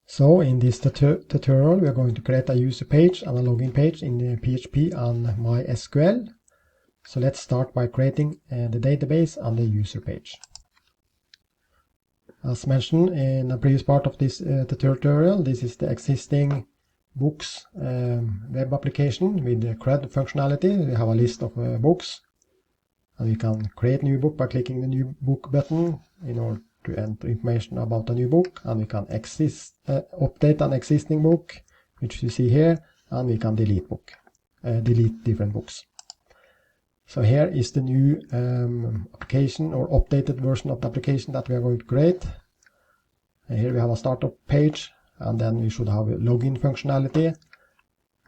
So in this tutorial we are going to create a user page and a login page in PHP and MySQL. So let's start by creating the database and the user page. As mentioned in the previous part of this tutorial, this is the existing books web application with the CRUD functionality. We have a list of books, and we can create new book by clicking the new book button in order to enter information about a new book, and we can update an existing book, which you see here, and we can delete different books. So here is the new application or updated version of the application that we are going to create. And here we have a startup page, and then we should have a login functionality.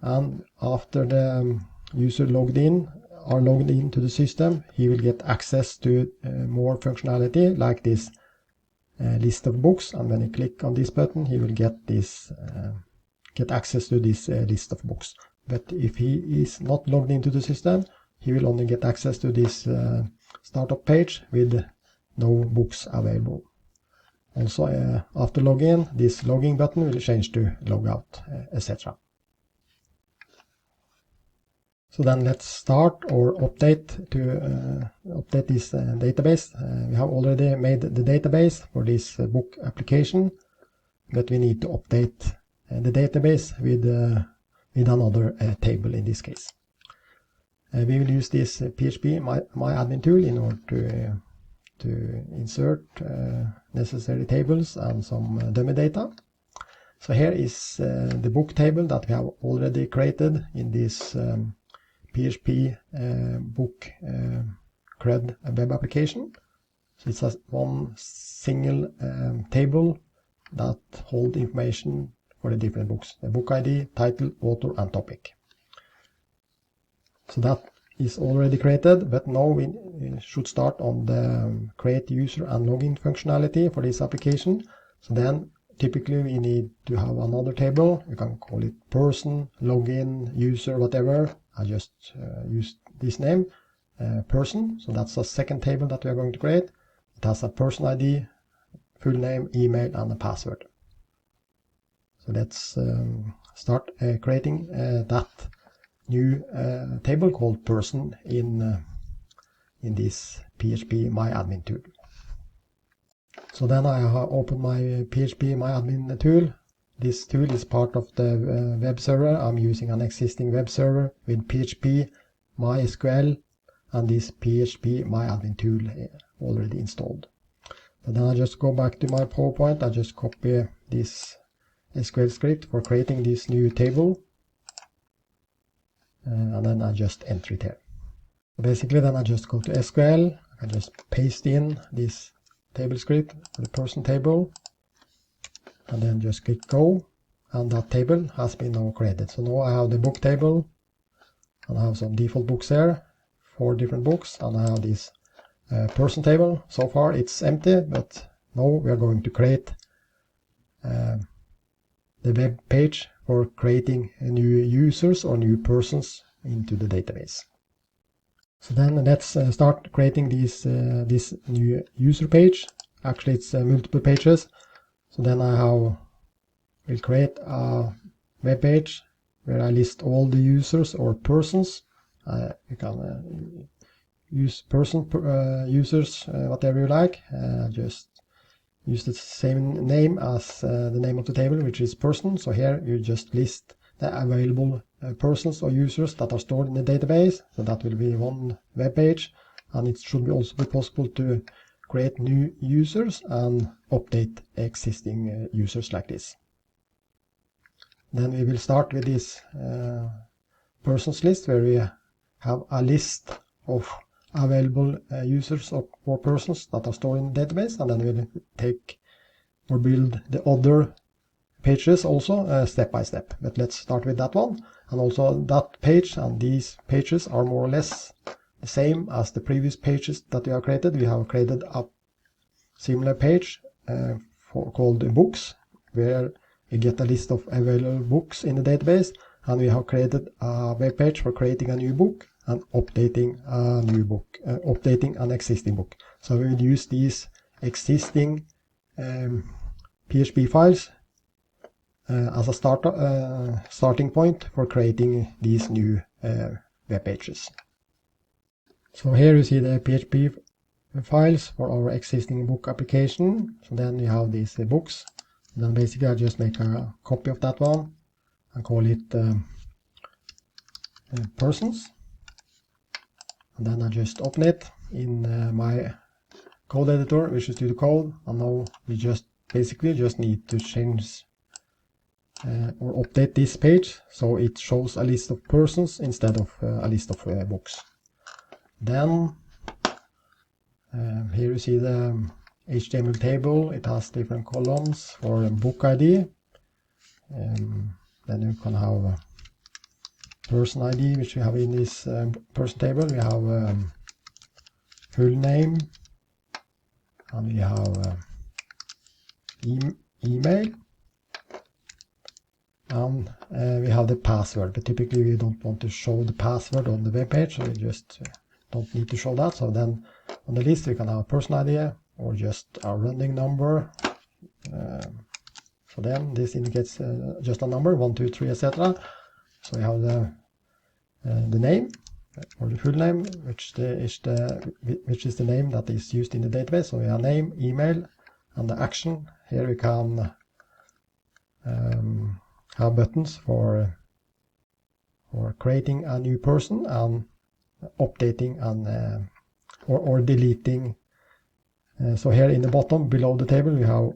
And after the user logged into the system, he will get access to more functionality like this list of books. And when you click on this button, he will get access to this list of books. But if he is not logged into the system, he will only get access to this startup page with no books available. Also, after login, this login button will change to logout, etc. So then let's start or update this database. We have already made the database for this book application, but we need to update the database with another table in this case. We will use this PHP MyAdmin tool in order to insert necessary tables and some dummy data. So here is the book table that we have already created in this PHP book CRUD web application. So it's one single table that holds information for the different books: the book ID, title, author, and topic. So that is already created, but now we should start on the create user and login functionality for this application. So then typically we need to have another table. You can call it person, login, user, whatever. I just use this name, person. So that's a second table that we are going to create. It has a person ID, full name, email, and a password. So let's start creating that new table called person in this PHP MyAdmin tool. So then I have opened my PHP MyAdmin tool. This tool is part of the web server. I'm using an existing web server with PHP, MySQL, and this PHP MyAdmin tool already installed. So then I just go back to my PowerPoint. I just copy this SQL script for creating this new table. And then I just enter it here. Basically, then I just go to SQL. I just paste in this table script for the person table, and then just click go, and that table has been now created. So now I have the book table, and I have some default books here, 4 different books, and I have this person table. So far it's empty, but now we are going to create the web page for creating new users or new persons into the database. So then let's start creating this new user page. Actually, it's multiple pages. So then will create a web page where I list all the users or persons. You can use users, whatever you like. Just use the same name as the name of the table, which is person. So here you just list the available persons or users that are stored in the database. So that will be one web page, and it should also be possible to create new users and update existing users like this. Then we will start with this persons list, where we have a list of available users or persons that are stored in the database, and then we'll take or build the other pages also step by step. But let's start with that one. And also that page and these pages are more or less the same as the previous pages that we have created. We have created a similar page called books, where we get a list of available books in the database, and we have created a web page for creating a new book and updating a new book, updating an existing book. So we will use these existing PHP files as a starting point for creating these new web pages. So here you see the PHP files for our existing book application. So then you have these books. And then basically I just make a copy of that one and call it persons. And then I just open it in my code editor, which is Studio Code. And now we just basically just need to change or update this page so it shows a list of persons instead of a list of books. Then here you see the HTML table. It has different columns for book ID. Then you can have person ID, which we have in this person table. We have full name, and we have email, and we have the password. But typically we don't want to show the password on the web page, so we just don't need to show that. So then on the list we can have person ID or just a running number. So then this indicates just a number, 1, 2, 3, etc. So we have the name or the full name, which is the name that is used in the database. So we have name, email, and the action. Here we can have buttons for creating a new person and updating and or deleting. So here in the bottom below the table we have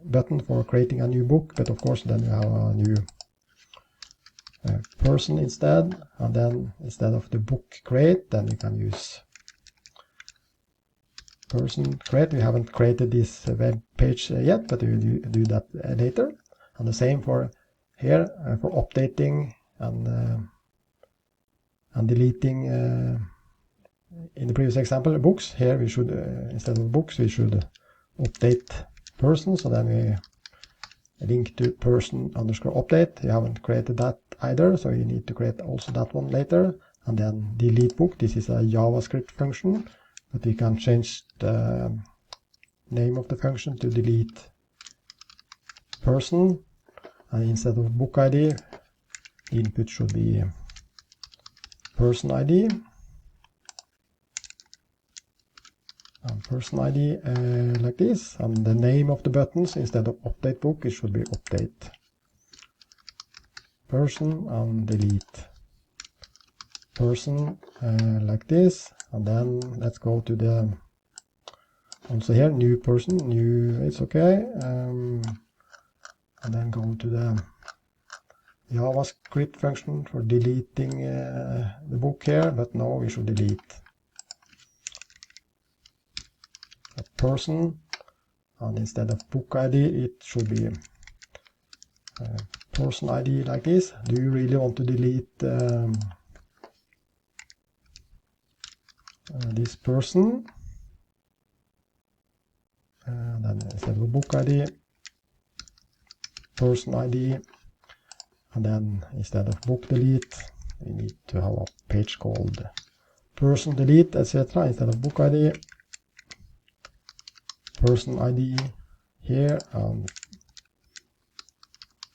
button for creating a new book, but of course then we have a new person instead, and then instead of the book create, then we can use person create. We haven't created this web page yet, but we will do that later. And the same for here for updating and deleting. In the previous example, books. Here we should instead of books we should update person. So then we link to person underscore update. We haven't created that either, so you need to create also that one later. And then delete book. This is a JavaScript function, but we can change the name of the function to delete person. And instead of book ID, the input should be person ID. And person ID like this, and the name of the buttons instead of update book, it should be update person and delete person like this. And then let's go to the also here new person, new, it's okay, and then go to the JavaScript function for deleting the book here, but now we should delete a person, and instead of book ID it should be person ID like this. Do you really want to delete this person? Then instead of book ID, person ID, and then instead of book delete we need to have a page called person delete, etc. Instead of book ID, person ID here and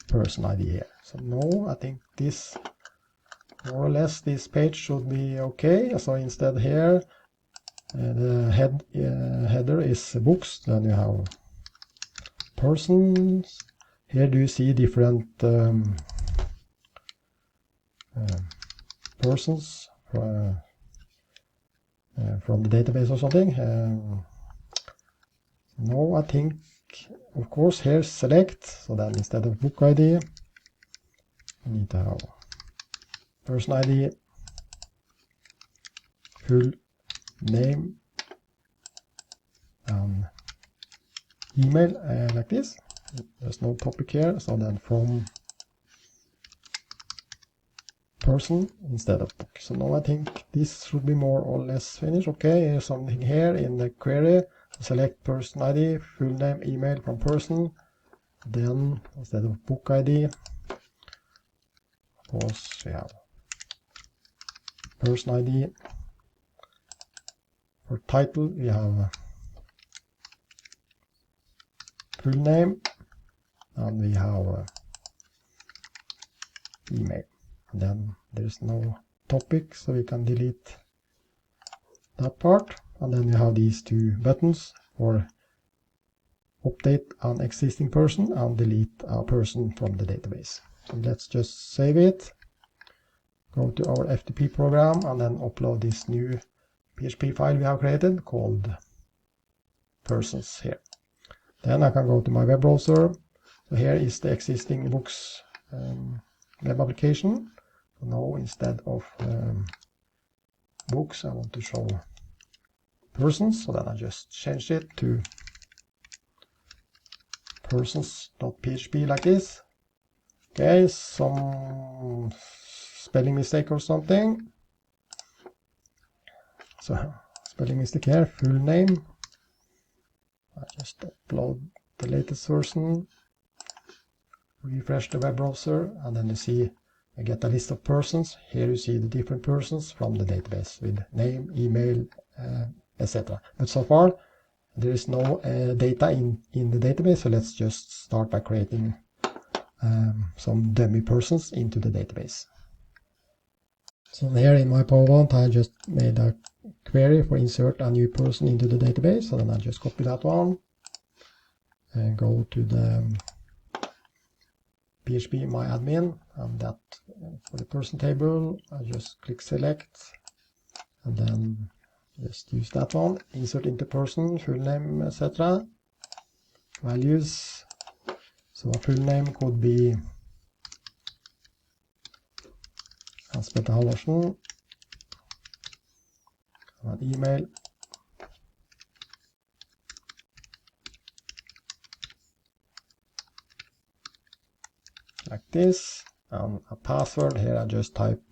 person ID here. So no, I think this more or less this page should be okay. So instead here the header is books, then you have persons. Here do you see different persons from the database or something? No, I think, of course, here select, so then instead of book ID, we need to have person ID, full name, and email like this. There's no topic here, so then from person instead of book. So now I think this should be more or less finished. Okay, here's something here in the query. Select person ID, full name, email from person. Then instead of book ID, of course we have person ID. For title we have full name, and we have email. And then there's no topic, so we can delete that part. And then we have these two buttons for update an existing person and delete a person from the database. So let's just save it, go to our FTP program, and then upload this new PHP file we have created called persons here. Then I can go to my web browser. So here is the existing books web application. So now instead of books, I want to show persons. So then I just changed it to persons.php like this. Okay, some spelling mistake or something. So spelling mistake here, full name. I just upload the latest version, refresh the web browser, and then you see I get a list of persons. Here you see the different persons from the database with name, email, etc. But so far there is no data in the database, so let's just start by creating some dummy persons into the database. So here in my PowerPoint I just made a query for insert a new person into the database, so then I just copy that one and go to the PHP MyAdmin, and that for the person table I just click select and then just use that one, insert into person, full name, etc. Values, so a full name could be Hans Petter Halvorsen, an email, like this, and a password. Here I just type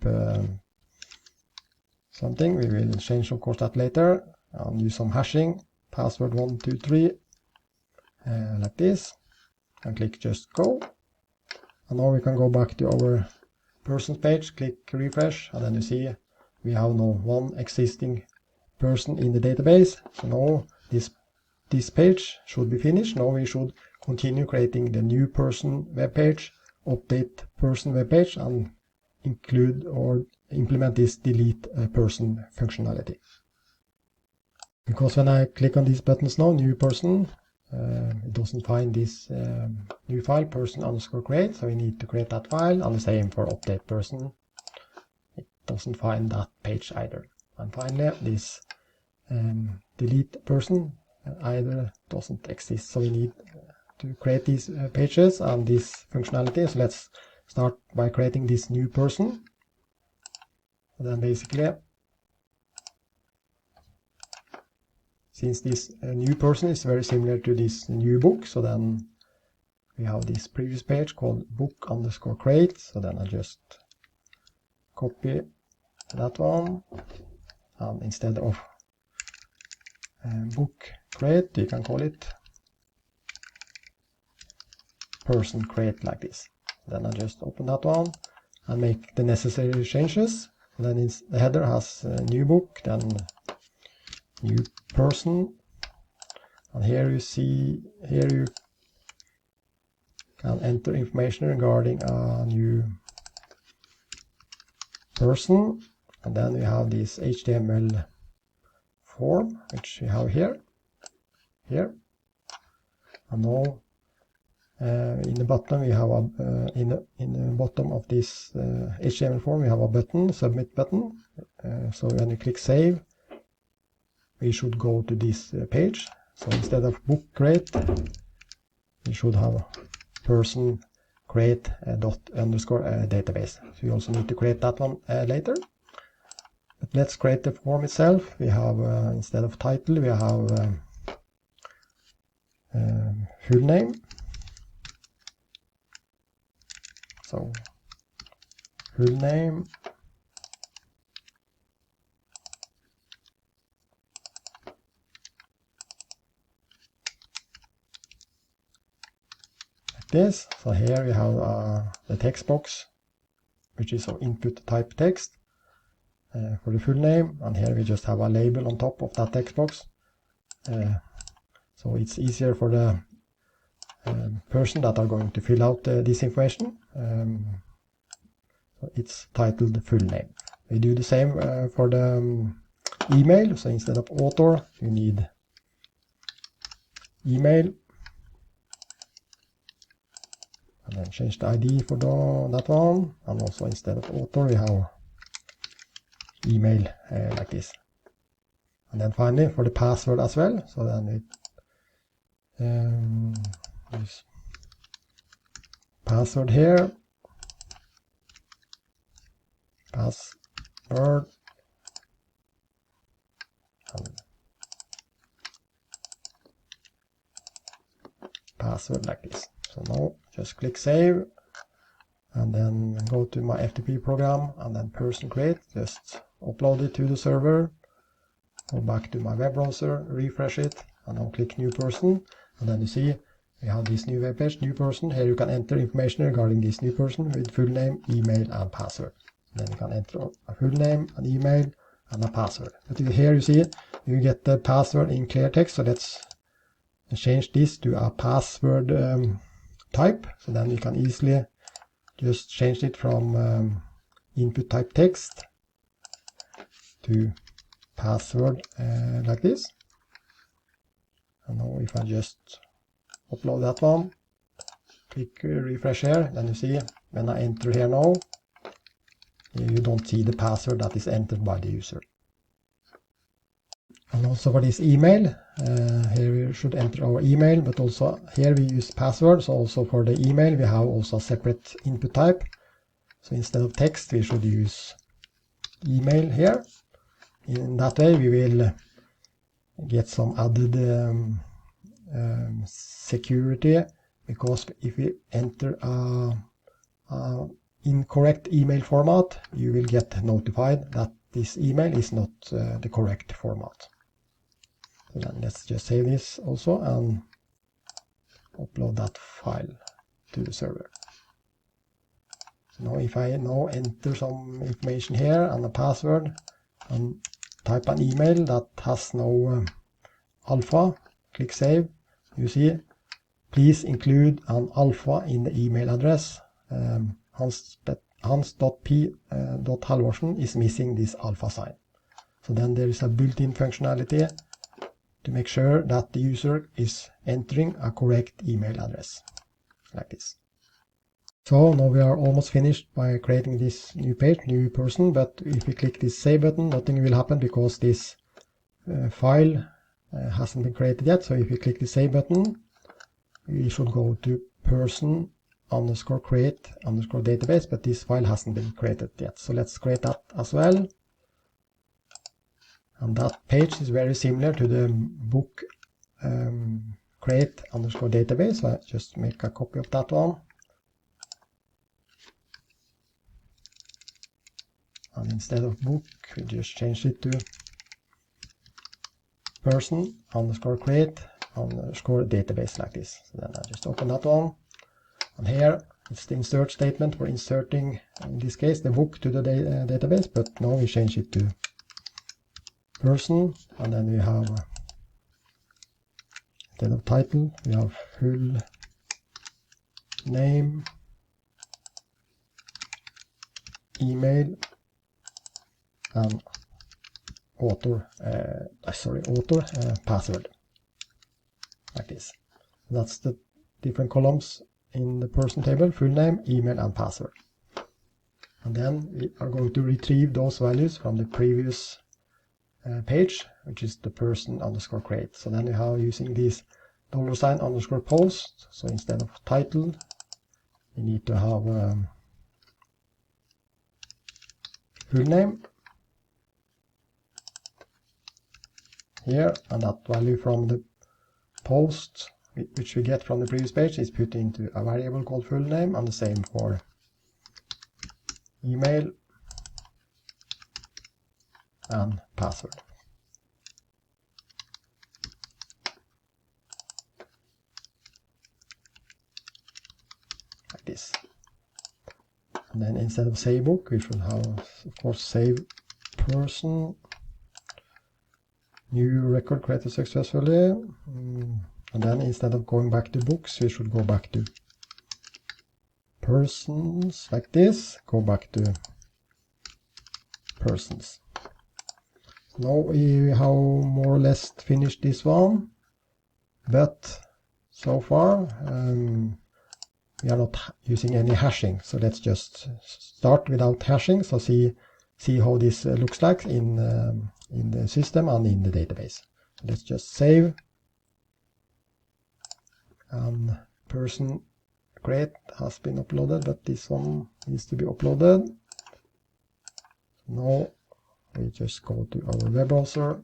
something. We will change of course that later and use some hashing, password 123, like this, and click just go. And now we can go back to our persons page, click refresh, and then you see we have now one existing person in the database. So now this page should be finished. Now we should continue creating the new person web page, update person web page, and include or implement this delete person functionality. Because when I click on these buttons now, new person, it doesn't find this new file, person_create, so we need to create that file, and the same for update person. It doesn't find that page either. And finally, this delete person either doesn't exist, so we need to create these pages and this functionality. So let's start by creating this new person. And then basically, since this new person is very similar to this new book, so then we have this previous page called book_create. So then I just copy that one, and instead of book create, you can call it person create like this. Then I just open that one and make the necessary changes. And then the header has new book, then new person, and here you see, here you can enter information regarding a new person, and then we have this HTML form which we have here, and now in the bottom we have a in the bottom of this HTML form we have a button, submit button. So when you click save, we should go to this page. So instead of book create, we should have person create database. So you also need to create that one later. But let's create the form itself. We have instead of title, we have full name. So full name, like this. So here we have the text box, which is our input type text for the full name, and here we just have a label on top of that text box. So it's easier for the person that are going to fill out this information. So it's titled full name. We do the same for the email. So instead of author, you need email. And then change the ID for that one. And also instead of author, we have email like this. And then finally for the password as well. So then we use password here. Password. And password like this. So now just click save. And then go to my FTP program and then person create. Just upload it to the server. Go back to my web browser, refresh it, and now click new person. And then you see we have this new web page, new person. Here you can enter information regarding this new person with full name, email, and password. Then you can enter a full name, an email, and a password. But here you see you get the password in clear text. So let's change this to a password type. So then you can easily just change it from input type text to password like this. And now if I just upload that one, click refresh here, then you see when I enter here now, you don't see the password that is entered by the user. And also for this email, here we should enter our email, but also here we use password. So also for the email we have also a separate input type. So instead of text we should use email here. In that way we will get some added security, because if we enter a incorrect email format, you will get notified that this email is not the correct format. So then let's just save this also and upload that file to the server. So now if I now enter some information here and a password and type an email that has no alpha, click save, you see please include an alpha in the email address. Hans.p.halvorsen is missing this alpha sign. So then there is a built-in functionality to make sure that the user is entering a correct email address, like this. So now we are almost finished by creating this new page, new person, but if we click this save button, nothing will happen because this file hasn't been created yet. So if we click the save button, we should go to person_create_database, but this file hasn't been created yet. So let's create that as well. And that page is very similar to the book create_database. So I just make a copy of that one. And instead of book, we just change it to person_create_database like this. So then I just open that one. And here it's the insert statement for inserting, in this case, the book to the database, but now we change it to person, and then we have, instead of title, we have full name, email, and author password, like this. That's the different columns in the person table: full name, email, and password. And then we are going to retrieve those values from the previous page, which is the person_create. So then we have using this $_post. So instead of title, we need to have full name here, and that value from the post, which we get from the previous page, is put into a variable called full name, and the same for email and password. Like this. And then instead of save book, we should have, of course, save person, new record created successfully. And then instead of going back to books, we should go back to persons like this, go back to persons. Now we have more or less finished this one, but so far we are not using any hashing, so let's just start without hashing, so see how this looks like in the system and in the database. Let's just save, and person create has been uploaded, but this one needs to be uploaded. Now we just go to our web browser,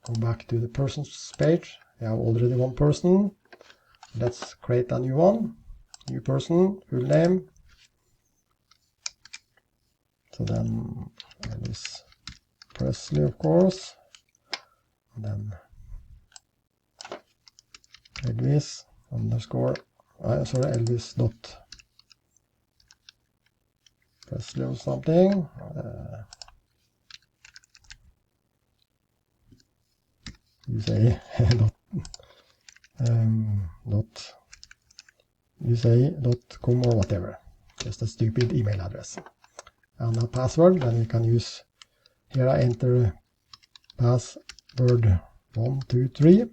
go back to the persons page. We have already one person. Let's create a new one, new person, full name. So then Elvis Presley, of course, and then Elvis underscore, sorry, Elvis dot Presley or something. You say .com or whatever, just a stupid email address, and a password. Then you can use, here I enter password 123,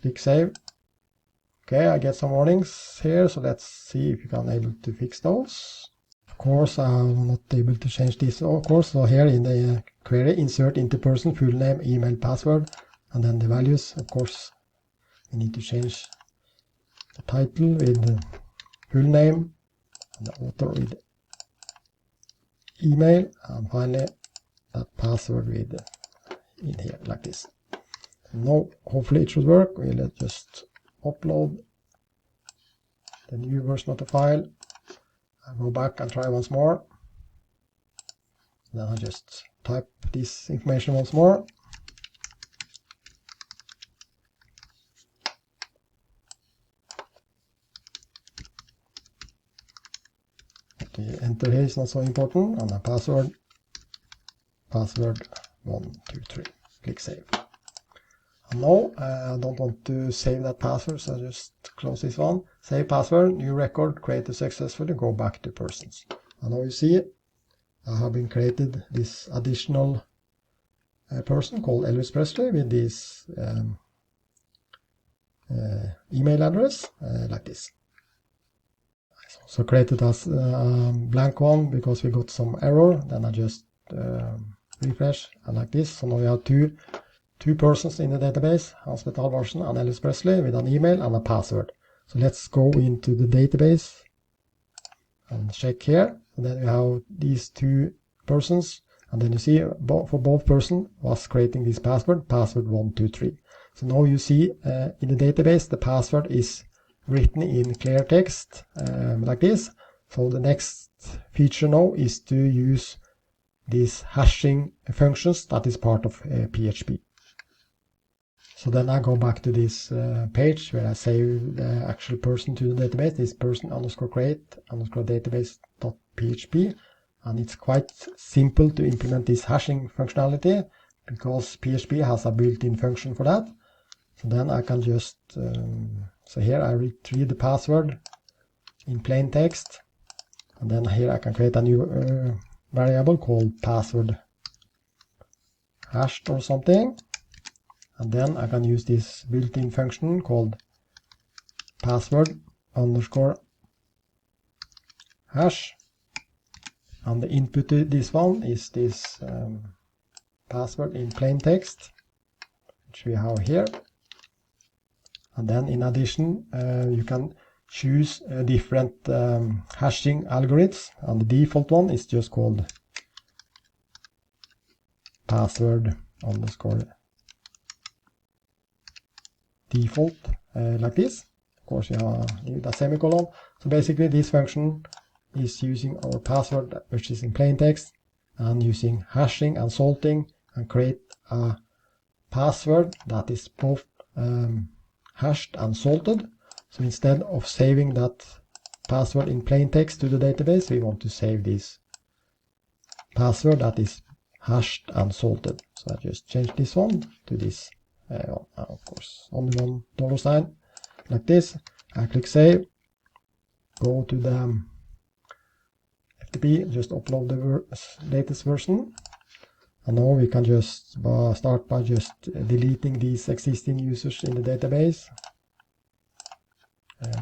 click save. Okay, I get some warnings here, so let's see if you can able to fix those. Of course, I'm not able to change this, of course, so here in the query, insert into person, full name, email, password, and then the values. Of course, we need to change the title with the full name, and the author with email, and finally that password with in here like this. Now hopefully it should work. We'll just upload the new version of the file. I'll go back and try once more. Then I just type this information once more. The enter here is not so important, and a password 123. Click save. And now I don't want to save that password, so I just close this one. Save password, new record created successfully, go back to persons. And now you see I have been created this additional person called Elvis Presley with this email address like this. I also created as a blank one because we got some error. Then I just refresh and like this. So now we have two persons in the database, Hans Petter Halvorsen and Elvis Presley, with an email and a password. So let's go into the database and check here. And then we have these two persons, and then you see for both persons was creating this password 123. So now you see in the database the password is written in clear text like this. So the next feature now is to use these hashing functions that is part of PHP. So then I go back to this page where I save the actual person to the database, this person underscore create underscore database.php, and it's quite simple to implement this hashing functionality because PHP has a built-in function for that. So then I can just, so here I retrieve the password in plain text, and then here I can create a new variable called password hashed or something. And then I can use this built-in function called password underscore hash. And the input to this one is this password in plain text, which we have here. And then in addition, you can choose different hashing algorithms. And the default one is just called password underscore default like this. Of course, you need a semicolon. So basically this function is using our password, which is in plain text, and using hashing and salting, and create a password that is both hashed and salted. So instead of saving that password in plain text to the database, we want to save this password that is hashed and salted. So I just change this one to this of course only $1 sign like this. I click save, go to the FTP, just upload the latest version. And now we can just start by just deleting these existing users in the database,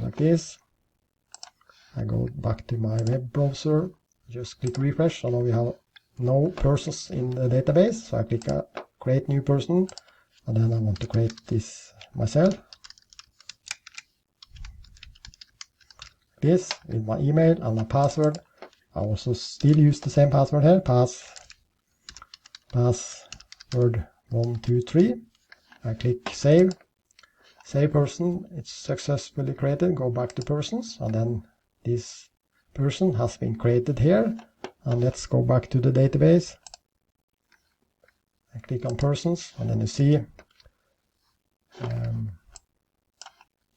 like this. I go back to my web browser, just click refresh, and now we have no persons in the database. So I click create new person, and then I want to create this myself. This with my email and my password. I also still use the same password here, password 123. I click save person. It's successfully created. Go back to persons, and then this person has been created here. And let's go back to the database. I click on persons, and then you see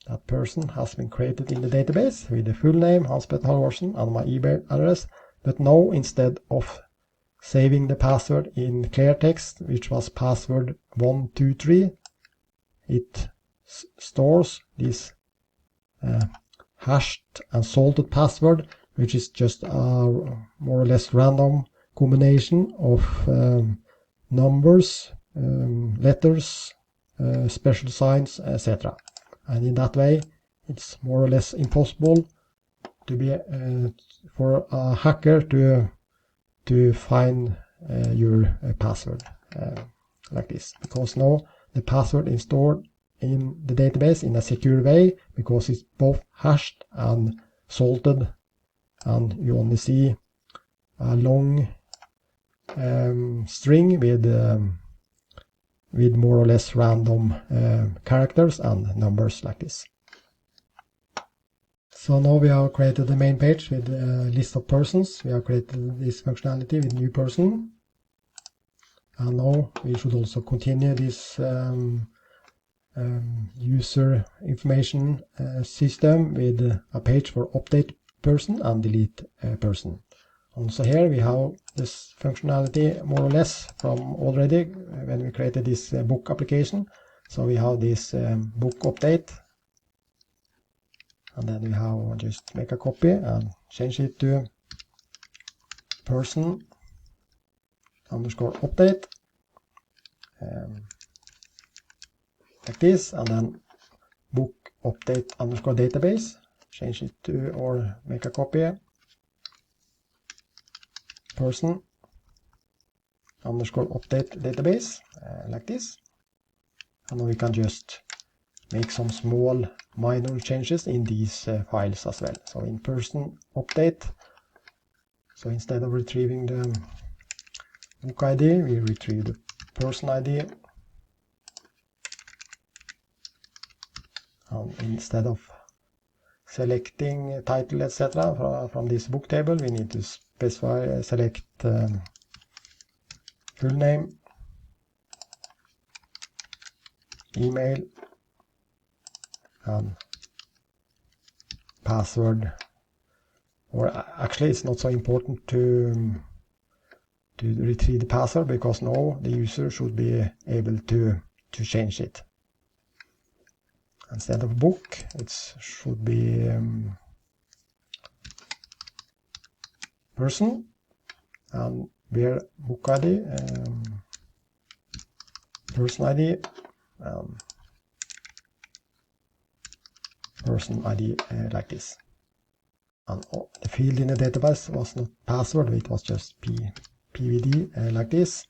that person has been created in the database with the full name, Hans Petter Halvorsen, and my email address. But now, instead of saving the password in clear text, which was password 123, it stores this hashed and salted password, which is just a more or less random combination of numbers, letters, special signs, etc. And in that way, it's more or less impossible to be for a hacker to find your password like this, because now the password is stored in the database in a secure way, because it's both hashed and salted, and you only see a long string with more or less random characters and numbers like this. So now we have created the main page with a list of persons. We have created this functionality with new person. And now we should also continue this user information system with a page for update person and delete person. Also here we have this functionality more or less from already when we created this book application. So we have this book update, and then we have just make a copy and change it to person underscore update like this, and then book update underscore database, change it to, or make a copy, person underscore update database like this. And we can just make some small minor changes in these files as well. So in person update, so instead of retrieving the book ID, we retrieve the person ID. And instead of selecting title, etc. from this book table, we need to specify, select full name, email, and password. Or actually, it's not so important to retrieve the password, because now the user should be able to change it. Instead of book, it should be person, and where book ID, person ID, person ID like this. And the field in the database was not password, it was just pvd like this.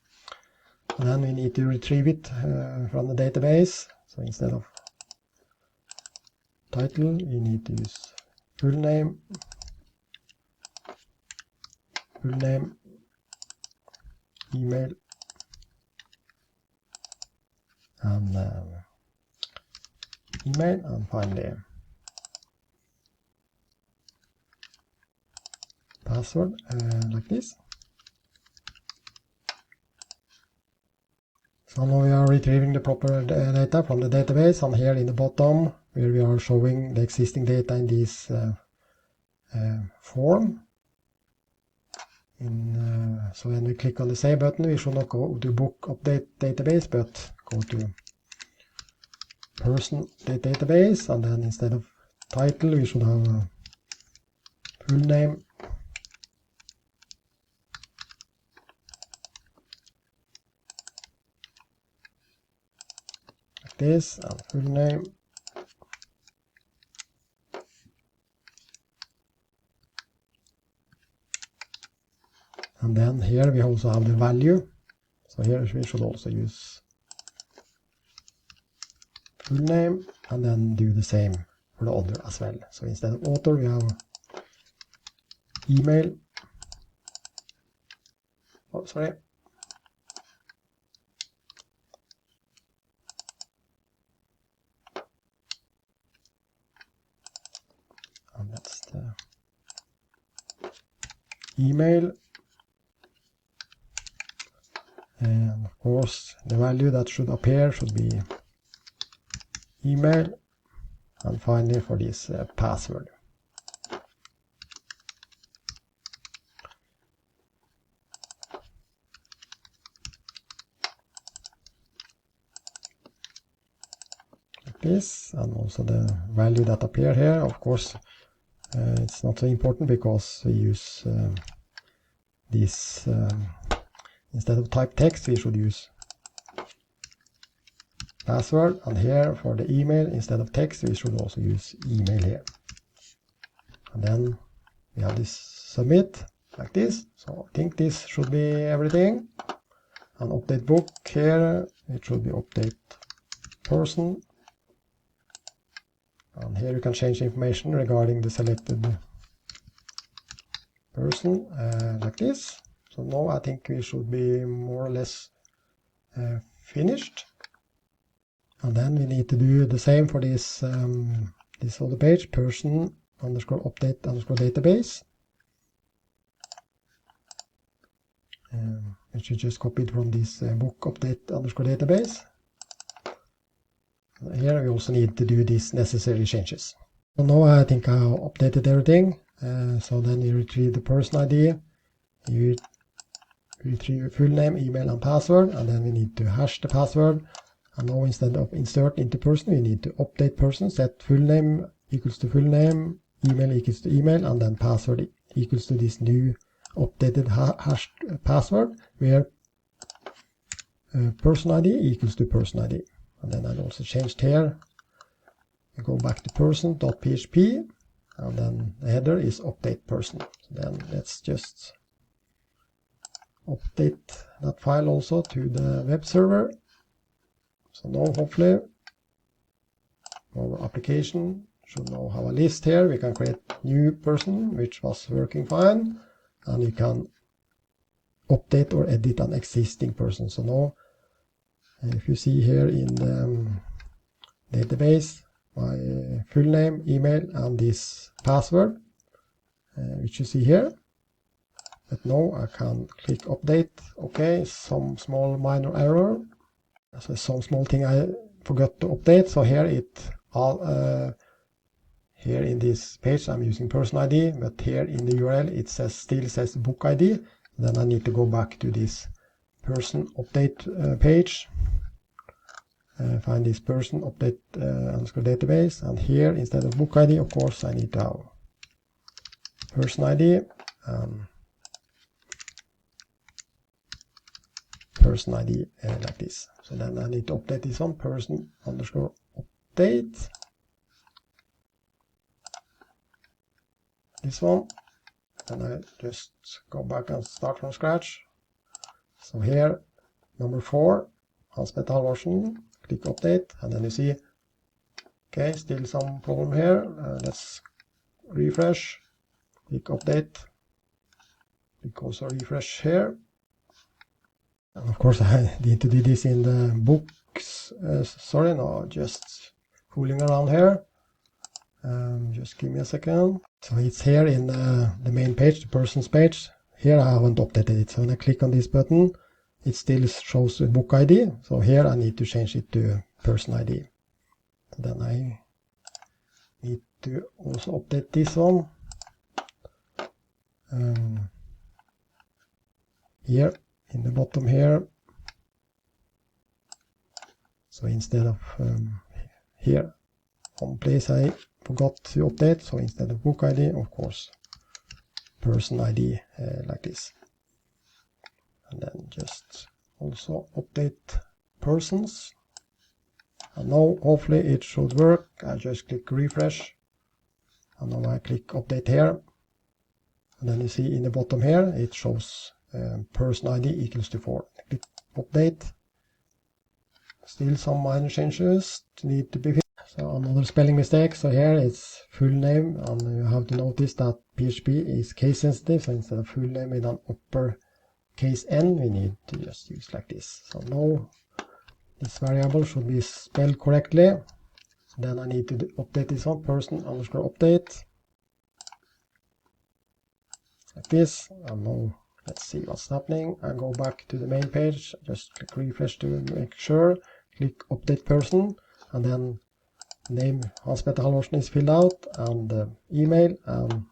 And then we need to retrieve it from the database. So instead of title, we need to use full name, email, and email, and finally password like this. So now we are retrieving the proper data from the database, and here in the bottom where we are showing the existing data in this form. So when we click on the save button, we should not go to book update database, but go to person database, and then instead of title we should have full name, like this, and full name. And then here we also have the value. So here we should also use full name and then do the same for the other as well. So instead of author we have email. Oh, sorry. And that's the email. And of course the value that should appear should be email, and finally for this password. Like this, and also the value that appear here. Of course it's not so important because we use this instead of type text we should use password, and here for the email instead of text we should also use email here. And then we have this submit like this. So I think this should be everything. And update book here, it should be update person, and here you can change information regarding the selected person like this. So now I think we should be more or less finished. And then we need to do the same for this this other page, person underscore update underscore database, which you just copied from this book update underscore database. Here we also need to do these necessary changes. So now I think I updated everything. So then you retrieve the person ID, you retrieve full name, email and password, and then we need to hash the password. And now instead of insert into person, we need to update person, set full name equals to full name, email equals to email, and then password equals to this new updated hashed password, where person ID equals to person ID. And then I also changed here. I go back to person.php, and then the header is update person. So then let's just update that file also to the web server. So now hopefully our application should now have a list here. We can create new person which was working fine, and we can update or edit an existing person. So now if you see here in the database my full name, email and this password which you see here, but now I can click update. Okay, some small minor error. So some small thing I forgot to update. So here here in this page I'm using person ID, but here in the URL it still says book ID. Then I need to go back to this person update page, find this person update underscore database, and here instead of book ID, of course I need to have person ID, person ID like this. So then I need to update this one, person underscore update, this one, and I just go back and start from scratch. So here number 4, Hans Petter Halvorsen, click update, and then you see, okay, still some problem here. Let's refresh, click update, click also refresh here. And of course I need to do this in the books, sorry, no, just fooling around here. Just give me a second. So it's here in the main page, the person's page. Here I haven't updated it, so when I click on this button it still shows the book ID. So here I need to change it to person ID. So then I need to also update this one. Here in the bottom here. So instead of here, one place I forgot to update, so instead of book ID, of course, person ID like this. And then just also update persons. And now hopefully it should work. I just click refresh. And now I click update here. And then you see in the bottom here, it shows person ID equals to 4. Click update. Still some minor changes need to be fixed. So another spelling mistake. So here it's full name, and you have to notice that PHP is case sensitive. So instead of full name with an uppercase N, we need to just use like this. So now this variable should be spelled correctly. So then I need to update this one, person underscore update. Like this. And now let's see what's happening. I go back to the main page, just click refresh to make sure, click update person, and then name Hans Petter Halvorsen is filled out, and email, and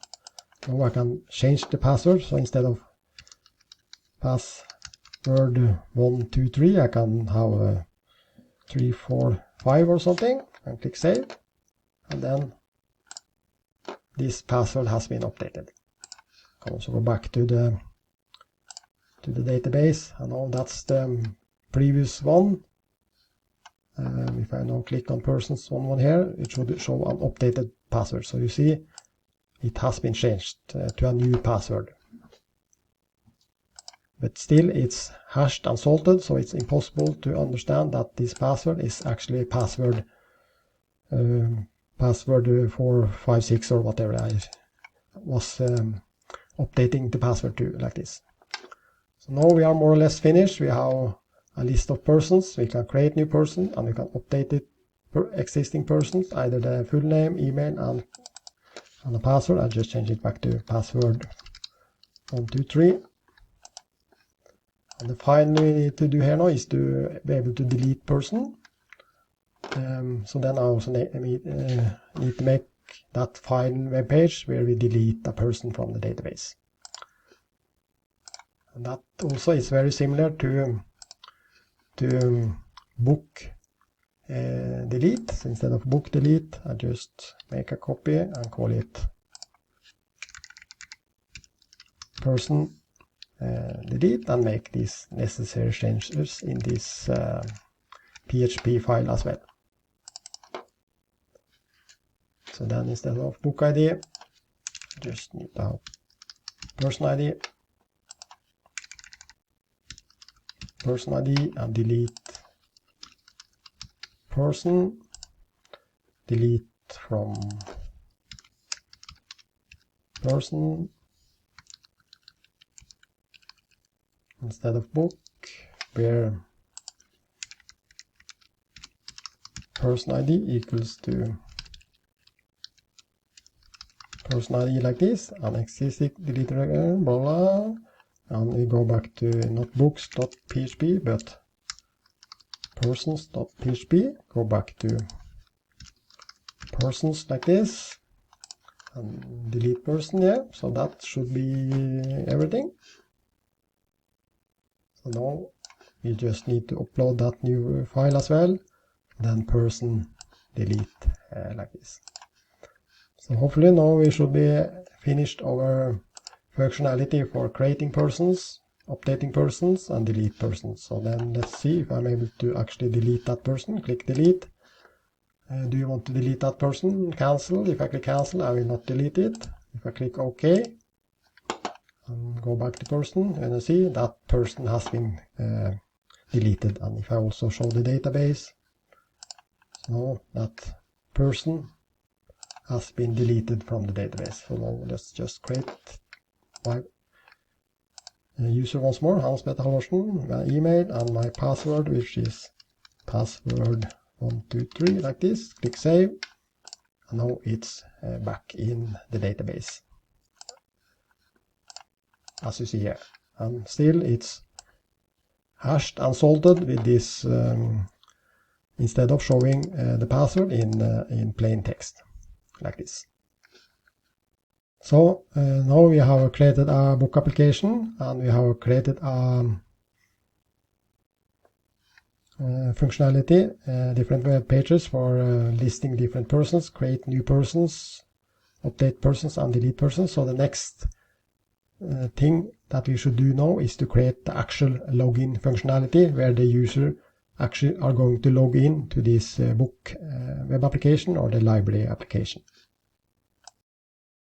now I can change the password. So instead of password 123, I can have 345 or something, and click save, and then this password has been updated. I can also go back to the database, and now that's the previous one. If I now click on persons one here, it should show an updated password. So you see it has been changed to a new password. But still it's hashed and salted, so it's impossible to understand that this password is actually password 456 or whatever I was updating the password to, like this. So now we are more or less finished. We have a list of persons. We can create new person, and we can update it per existing persons, either the full name, email, and the password. I'll just change it back to password 123. And the final we need to do here now is to be able to delete person. So then I also need to make that final web page where we delete a person from the database. And that also is very similar to book delete. So instead of book delete, I just make a copy and call it person delete, and make these necessary changes in this PHP file as well. So then instead of book ID, just need to have person ID, and delete person, delete from person, instead of book, where person ID equals to person ID like this, and existing delete blah blah, and we go back to not books.php but persons.php, go back to persons like this, and delete person here. So that should be everything. So now we just need to upload that new file as well, then person delete like this. So hopefully now we should be finished our functionality for creating persons, updating persons, and delete persons. So then let's see if I'm able to actually delete that person. Click delete. Do you want to delete that person? Cancel. If I click cancel, I will not delete it. If I click OK and go back to person, and I see that person has been deleted. And if I also show the database, so that person has been deleted from the database. So now let's just create my user once more, Hans Petter Halvorsen, my email and my password, which is password 123, like this. Click save, and now it's back in the database, as you see here. And still it's hashed and salted with this, instead of showing the password in plain text, like this. So now we have created a book application, and we have created a functionality, different web pages for listing different persons, create new persons, update persons, and delete persons. So the next thing that we should do now is to create the actual login functionality where the user actually are going to log in to this book web application or the library application.